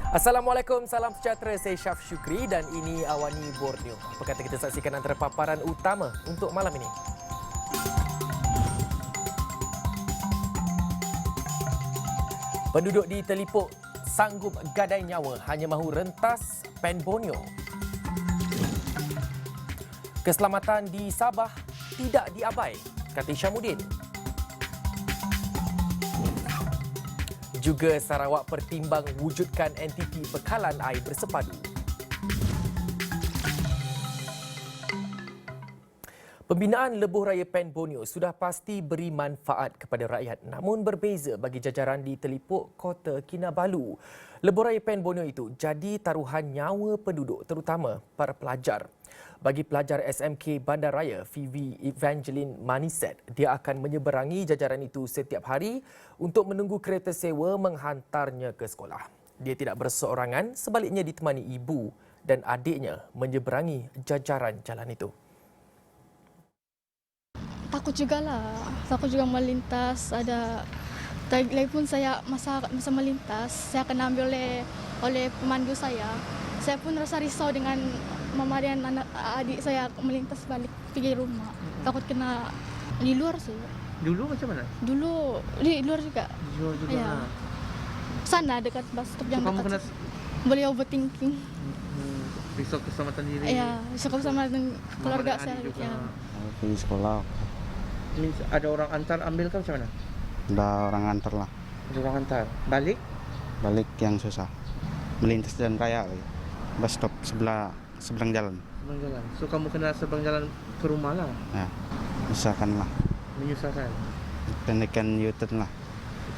Assalamualaikum, salam sejahtera. Saya Syaf Syukri dan ini Awani Borneo. Apa kata kita saksikan antara paparan utama untuk malam ini? Penduduk di Telipuk sanggup gadai nyawa hanya mahu rentas Pen Borneo. Keselamatan di Sabah tidak diabai, kata Syamuddin. Juga Sarawak pertimbang wujudkan entiti bekalan air bersepadu. Pembinaan Lebuh Raya Pen Borneo sudah pasti beri manfaat kepada rakyat, namun berbeza bagi jajaran di Telipuk Kota Kinabalu. Lebuh Raya Pen Borneo itu jadi taruhan nyawa penduduk, terutama para pelajar. Bagi pelajar SMK Bandaraya Vivi Evangeline Maniset, dia akan menyeberangi jajaran itu setiap hari untuk menunggu kereta sewa menghantarnya ke sekolah. Dia tidak berseorangan, sebaliknya ditemani ibu dan adiknya menyeberangi jajaran jalan itu. Takut juga lah, takut juga melintas. Lagi pun saya masa melintas, saya kena ambil oleh pemandu saya. Saya pun rasa risau dengan mama dan adik saya melintas balik pergi rumah. Takut kena di luar sih. Dulu macam mana? Dulu di luar juga. Di luar juga. Ya. Sana dekat bus stop yang Kamu dekat. kena Boleh overthinking. risau keselamatan diri. Ya, risau sama dengan keluarga Mama dan saya. adik juga. Ya. Pergi sekolah, Ada orang antar ambil kan macam mana? udah orang antar lah. Ada orang antar. Balik? Balik yang susah. Melintas jalan raya lagi. Bus stop seberang jalan. Seberang jalan. So kamu kena seberang jalan ke rumah lah. Ya, usahakan lah. Menyusahkan. Pendekan U-turn lah.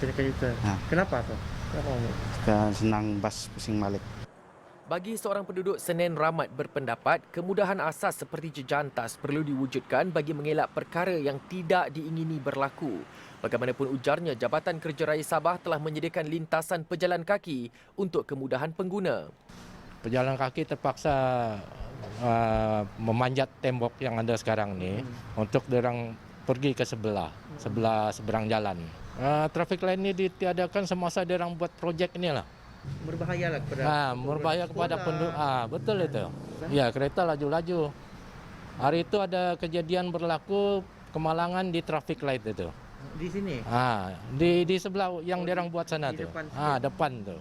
Pendekan itu. Ya. Kenapa tu? Kenapa kamu? Supaya senang bus pusing balik. Bagi seorang penduduk Senen Ramat berpendapat, kemudahan asas seperti jejantas perlu diwujudkan bagi mengelak perkara yang tidak diingini berlaku. Bagaimanapun ujarnya, Jabatan Kerja Raya Sabah telah menyediakan lintasan pejalan kaki untuk kemudahan pengguna. Pejalan kaki terpaksa memanjat tembok yang ada sekarang ni untuk diorang pergi ke seberang jalan. Traffic light ni ditiadakan semasa diorang buat projek ni lah. Berbahaya lah kepada Berbahaya kepada penduduk. Betul itu. Ya, kereta laju-laju. Hari itu ada kejadian berlaku kemalangan di traffic light itu. di sini. Di sebelah yang diorang buat sana di tu. depan Depan tu.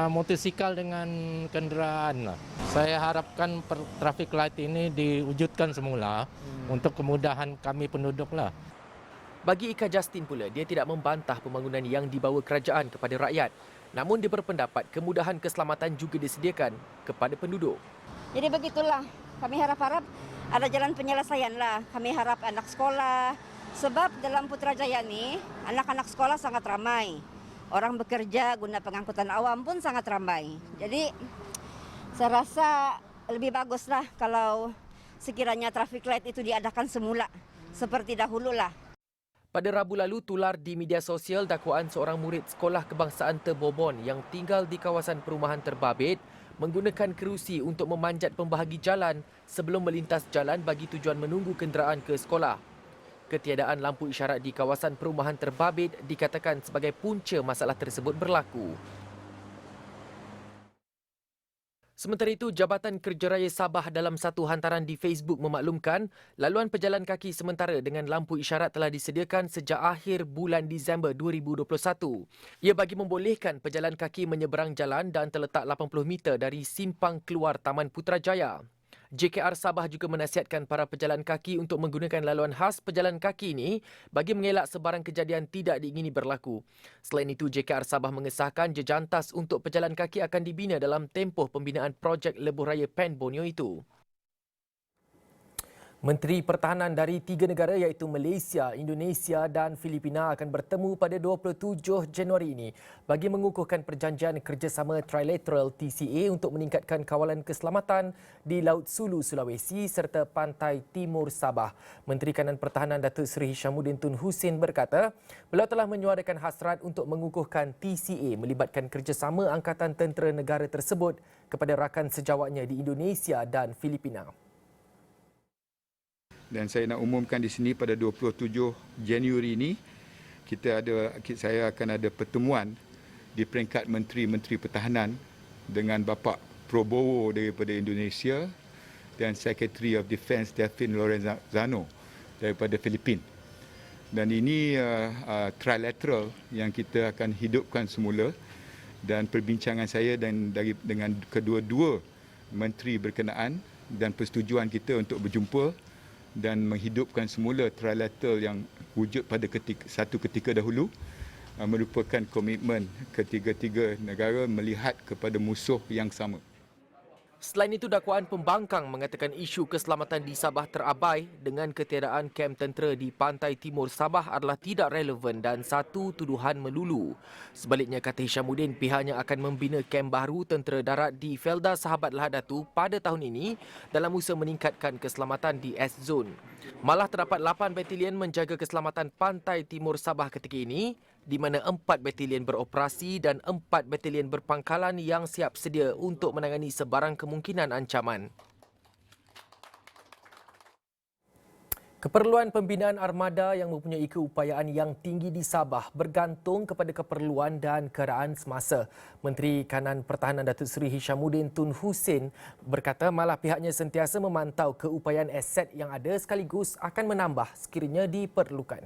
Motosikal dengan kenderaan lah. Saya harapkan traffic light ini diwujudkan semula untuk kemudahan kami penduduk lah. Bagi Ika Justin pula, dia tidak membantah pembangunan yang dibawa kerajaan kepada rakyat. Namun dia berpendapat kemudahan keselamatan juga disediakan kepada penduduk. Jadi begitulah, kami harap-harap ada jalan penyelesaian lah. Kami harap anak sekolah, sebab dalam Putrajaya ni anak-anak sekolah sangat ramai. Orang bekerja guna pengangkutan awam pun sangat ramai. Jadi saya rasa lebih baguslah kalau sekiranya traffic light itu diadakan semula seperti dahulu lah. Pada Rabu lalu, tular di media sosial dakwaan seorang murid sekolah kebangsaan Terbobon yang tinggal di kawasan perumahan Terbabit menggunakan kerusi untuk memanjat pembahagi jalan sebelum melintas jalan bagi tujuan menunggu kenderaan ke sekolah. Ketiadaan lampu isyarat di kawasan perumahan Terbabit dikatakan sebagai punca masalah tersebut berlaku. Sementara itu, Jabatan Kerja Raya Sabah dalam satu hantaran di Facebook memaklumkan laluan pejalan kaki sementara dengan lampu isyarat telah disediakan sejak akhir bulan Disember 2021. Ia bagi membolehkan pejalan kaki menyeberang jalan dan terletak 80 meter dari simpang keluar Taman Putrajaya. JKR Sabah juga menasihatkan para pejalan kaki untuk menggunakan laluan khas pejalan kaki ini bagi mengelak sebarang kejadian tidak diingini berlaku. Selain itu, JKR Sabah mengesahkan jejantas untuk pejalan kaki akan dibina dalam tempoh pembinaan projek Lebuh Raya Pen Borneo itu. Menteri Pertahanan dari 3 negara iaitu Malaysia, Indonesia dan Filipina akan bertemu pada 27 Januari ini bagi mengukuhkan perjanjian kerjasama trilateral TCA untuk meningkatkan kawalan keselamatan di Laut Sulu, Sulawesi serta pantai timur Sabah. Menteri Kanan Pertahanan Datuk Seri Syamuddin Tun Hussein berkata, beliau telah menyuarakan hasrat untuk mengukuhkan TCA melibatkan kerjasama angkatan tentera negara tersebut kepada rakan sejawatnya di Indonesia dan Filipina. Dan saya nak umumkan di sini pada 27 Januari ini saya akan ada pertemuan di peringkat menteri-menteri pertahanan dengan Bapak Prabowo daripada Indonesia dan Secretary of Defence Delfin Lorenzano daripada Filipina. Dan ini trilateral yang kita akan hidupkan semula, dan perbincangan saya dengan kedua-dua menteri berkenaan dan persetujuan kita untuk berjumpa dan menghidupkan semula trilateral yang wujud pada satu ketika dahulu merupakan komitmen ketiga-tiga negara melihat kepada musuh yang sama. Selain itu, dakwaan pembangkang mengatakan isu keselamatan di Sabah terabai dengan ketiadaan kem tentera di pantai timur Sabah adalah tidak relevan dan satu tuduhan melulu. Sebaliknya, kata Hishamuddin, pihaknya akan membina kem baru tentera darat di Felda Sahabat Lahadatu pada tahun ini dalam usaha meningkatkan keselamatan di S-Zone. Malah terdapat 8 batalion menjaga keselamatan pantai timur Sabah ketika ini, di mana 4 batalion beroperasi dan 4 batalion berpangkalan yang siap sedia untuk menangani sebarang kemungkinan ancaman. Keperluan pembinaan armada yang mempunyai keupayaan yang tinggi di Sabah bergantung kepada keperluan dan keadaan semasa. Menteri Kanan Pertahanan Datuk Seri Hishamuddin Tun Hussein berkata malah pihaknya sentiasa memantau keupayaan aset yang ada sekaligus akan menambah sekiranya diperlukan.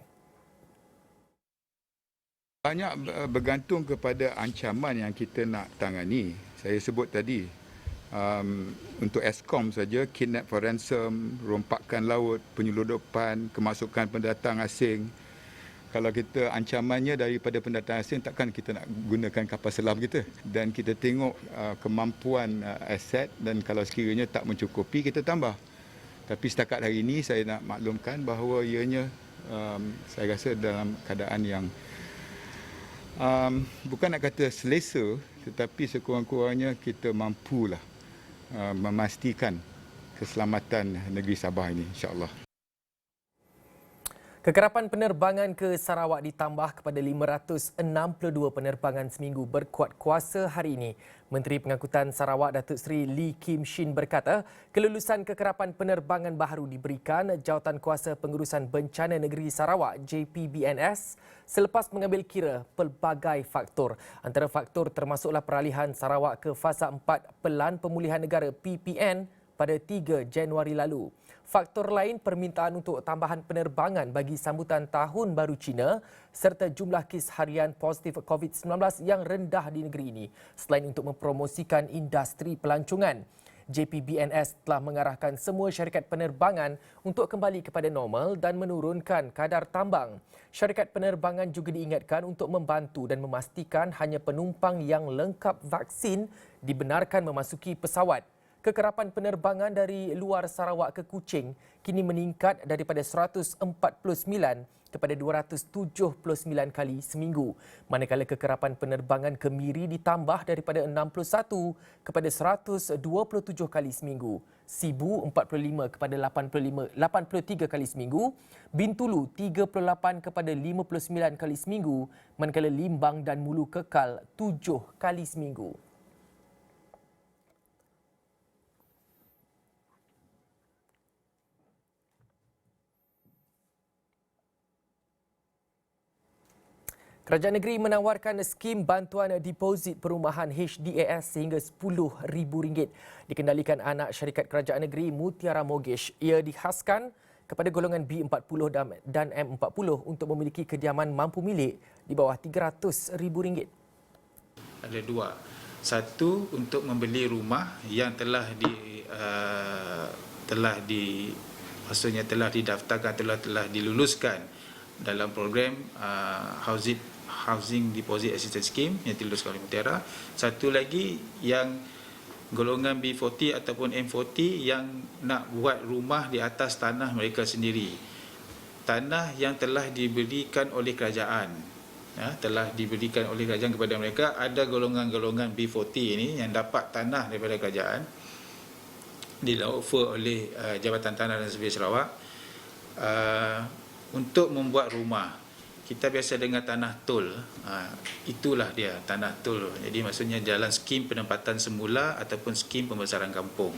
Banyak bergantung kepada ancaman yang kita nak tangani. Saya sebut tadi, untuk Eskom saja, kidnap for ransom, rompakan laut, penyeludupan, kemasukan pendatang asing. Kalau kita ancamannya daripada pendatang asing, takkan kita nak gunakan kapal selam kita. Dan kita tengok kemampuan aset, dan kalau sekiranya tak mencukupi, kita tambah. Tapi setakat hari ini saya nak maklumkan bahawa ianya saya rasa dalam keadaan yang bukan nak kata selesa, tetapi sekurang-kurangnya kita mampulah memastikan keselamatan negeri Sabah ini, insya-Allah. Kekerapan penerbangan ke Sarawak ditambah kepada 562 penerbangan seminggu berkuat kuasa hari ini. Menteri Pengangkutan Sarawak Datuk Seri Lee Kim Shin berkata, kelulusan kekerapan penerbangan baharu diberikan Jawatankuasa Pengurusan Bencana Negeri Sarawak JPBNS selepas mengambil kira pelbagai faktor. Antara faktor termasuklah peralihan Sarawak ke fasa 4 Pelan Pemulihan Negara PPN pada 3 Januari lalu. Faktor lain permintaan untuk tambahan penerbangan bagi sambutan Tahun Baru Cina serta jumlah kes harian positif COVID-19 yang rendah di negeri ini. Selain untuk mempromosikan industri pelancongan, JPBNS telah mengarahkan semua syarikat penerbangan untuk kembali kepada normal dan menurunkan kadar tambang. Syarikat penerbangan juga diingatkan untuk membantu dan memastikan hanya penumpang yang lengkap vaksin dibenarkan memasuki pesawat. Kekerapan penerbangan dari luar Sarawak ke Kuching kini meningkat daripada 149 kepada 279 kali seminggu. Manakala kekerapan penerbangan ke Miri ditambah daripada 61 kepada 127 kali seminggu. Sibu 45 kepada 83 kali seminggu. Bintulu 38 kepada 59 kali seminggu. Manakala Limbang dan Mulu kekal 7 kali seminggu. Kerajaan negeri menawarkan skim bantuan deposit perumahan HDAS sehingga RM10,000 dikendalikan anak syarikat kerajaan negeri Mutiara Mortgage. Ia dikhaskan kepada golongan B40 dan M40 untuk memiliki kediaman mampu milik di bawah RM300,000. Ada dua. Satu, untuk membeli rumah yang telah maksudnya telah didaftarkan, telah diluluskan dalam program Housing Deposit Assistance Scheme yang diluluskan oleh Mutiara. Satu lagi yang golongan B40 ataupun M40 yang nak buat rumah di atas tanah mereka sendiri. Tanah yang telah diberikan oleh kerajaan. Telah diberikan oleh kerajaan kepada mereka. Ada golongan-golongan B40 ini yang dapat tanah daripada kerajaan di-offer oleh Jabatan Tanah dan Servis Sarawak untuk membuat rumah. Kita biasa dengar tanah tol, itulah dia tanah tol. Jadi maksudnya jalan skim penempatan semula ataupun skim pembesaran kampung.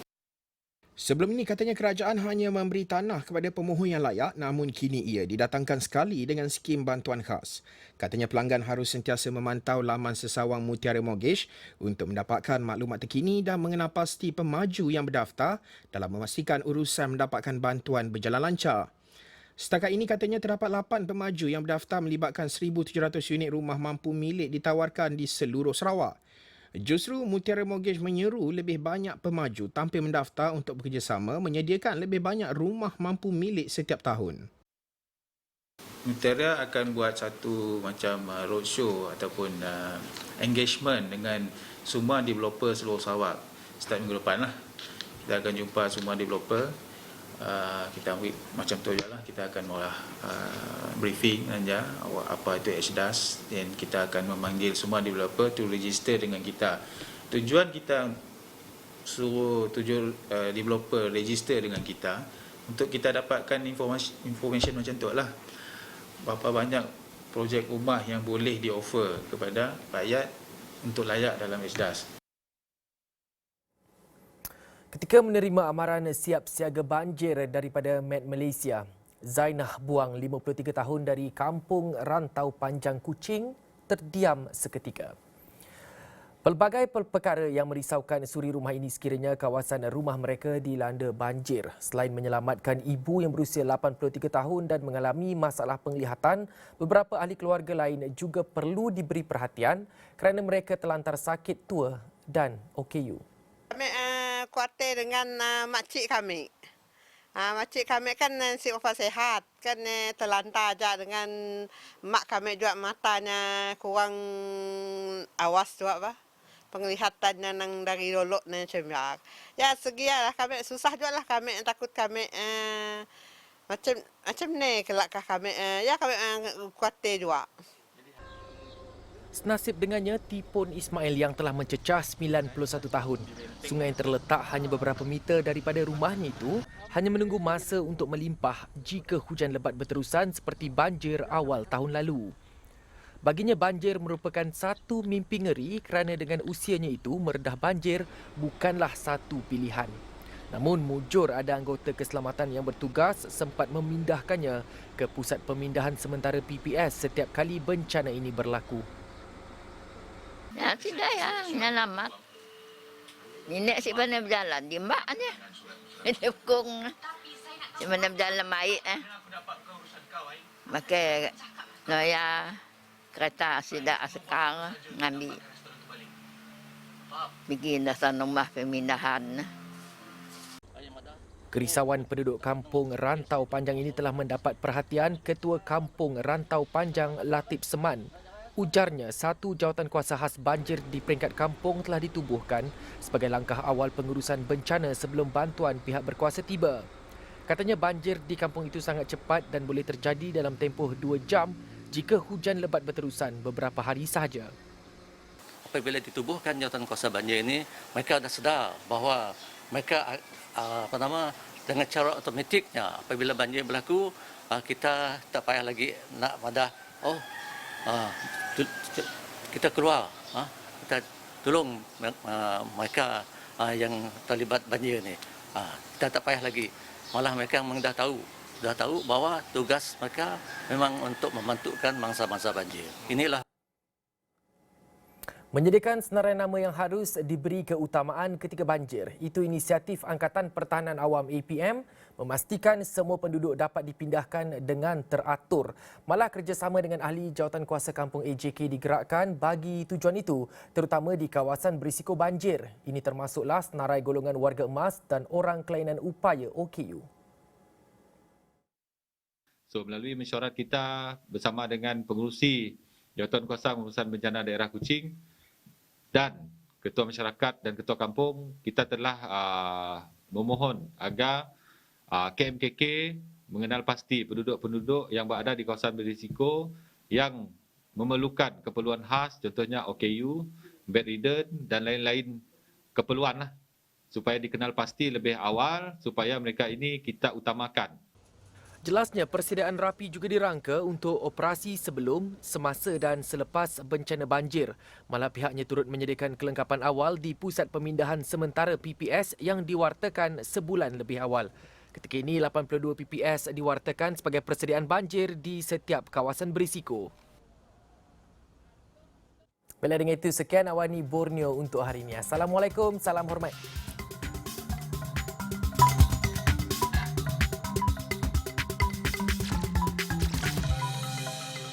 Sebelum ini katanya kerajaan hanya memberi tanah kepada pemohon yang layak, namun kini ia didatangkan sekali dengan skim bantuan khas. Katanya pelanggan harus sentiasa memantau laman sesawang Mutiara Mortgage untuk mendapatkan maklumat terkini dan mengenal pasti pemaju yang berdaftar dalam memastikan urusan mendapatkan bantuan berjalan lancar. Setakat ini katanya terdapat 8 pemaju yang berdaftar melibatkan 1,700 unit rumah mampu milik ditawarkan di seluruh Sarawak. Justru Mutiara Mortgage menyeru lebih banyak pemaju tampil mendaftar untuk bekerjasama menyediakan lebih banyak rumah mampu milik setiap tahun. Mutiara akan buat satu macam roadshow ataupun engagement dengan semua developer seluruh Sarawak. Start minggu depan lah. Kita akan jumpa semua developer. Kita macam tu je lah, kita akan mula briefing saja apa itu HDAS, dan kita akan memanggil semua developer to register dengan kita. Tujuan kita suruh developer register dengan kita untuk kita dapatkan information macam tu lah. Berapa banyak projek rumah yang boleh di-offer kepada rakyat untuk layak dalam HDAS. Ketika menerima amaran siap siaga banjir daripada Met Malaysia, Zainah Buang, 53 tahun dari kampung Rantau Panjang Kuching, terdiam seketika. Pelbagai perkara yang merisaukan suri rumah ini sekiranya kawasan rumah mereka dilanda banjir. Selain menyelamatkan ibu yang berusia 83 tahun dan mengalami masalah penglihatan, beberapa ahli keluarga lain juga perlu diberi perhatian kerana mereka terlantar sakit tua dan OKU. Kami kuatir dengan makcik kami. Makcik kami kan si wafat sehat. Kan terlantar aja dengan mak kami juga matanya kurang awas juga apa. Penglihatannya nang dari dolok ni macam ya segialah kami susah juga lah kami takut kami macam ni kelakah kami ya kami kuatir juga. Senasib dengannya Tipon Ismail yang telah mencecah 91 tahun. Sungai yang terletak hanya beberapa meter daripada rumahnya itu hanya menunggu masa untuk melimpah jika hujan lebat berterusan seperti banjir awal tahun lalu. Baginya banjir merupakan satu mimpi ngeri kerana dengan usianya itu meredah banjir bukanlah satu pilihan. Namun mujur ada anggota keselamatan yang bertugas sempat memindahkannya ke pusat pemindahan sementara PPS setiap kali bencana ini berlaku. Ya, sudah ya, selamat. Nenek si mana berjalan, di mbak aja. Dukung. Si mana berjalan baik. Maka saya kereta sudah sekarang ngambil. Bikin dasar rumah pemindahan. Kerisauan penduduk kampung Rantau Panjang ini telah mendapat perhatian Ketua Kampung Rantau Panjang Latif Seman. Ujarnya, satu jawatan kuasa khas banjir di peringkat kampung telah ditubuhkan sebagai langkah awal pengurusan bencana sebelum bantuan pihak berkuasa tiba. Katanya banjir di kampung itu sangat cepat dan boleh terjadi dalam tempoh 2 jam jika hujan lebat berterusan beberapa hari sahaja. Apabila ditubuhkan jawatan kuasa banjir ini, mereka dah sedar bahawa mereka dengan cara automatiknya apabila banjir berlaku, kita tak payah lagi nak madah kita keluar, kita tolong mereka yang terlibat banjir ni. Kita tak payah lagi. Malah mereka memang dah tahu bahawa tugas mereka memang untuk membantukan mangsa-mangsa banjir. Inilah Menyediakan senarai nama yang harus diberi keutamaan ketika banjir. Itu inisiatif Angkatan Pertahanan Awam APM memastikan semua penduduk dapat dipindahkan dengan teratur. Malah kerjasama dengan ahli jawatan kuasa kampung AJK digerakkan bagi tujuan itu, terutama di kawasan berisiko banjir. Ini termasuklah senarai golongan warga emas dan orang kelainan upaya OKU. So, melalui mesyuarat kita bersama dengan pengurusi Jawatan Kuasa Pengurusan Bencana Daerah Kuching dan Ketua Masyarakat dan Ketua Kampung, kita telah memohon agar KMKK mengenal pasti penduduk-penduduk yang berada di kawasan berisiko yang memerlukan keperluan khas, contohnya OKU, bedridden dan lain-lain keperluan lah, supaya dikenal pasti lebih awal, supaya mereka ini kita utamakan. Jelasnya, persediaan rapi juga dirangka untuk operasi sebelum, semasa dan selepas bencana banjir. Malah pihaknya turut menyediakan kelengkapan awal di pusat pemindahan sementara PPS yang diwartakan sebulan lebih awal. Ketika ini, 82 PPS diwartakan sebagai persediaan banjir di setiap kawasan berisiko. Bila dengan itu, sekian Awani Borneo untuk hari ini. Assalamualaikum, salam hormat.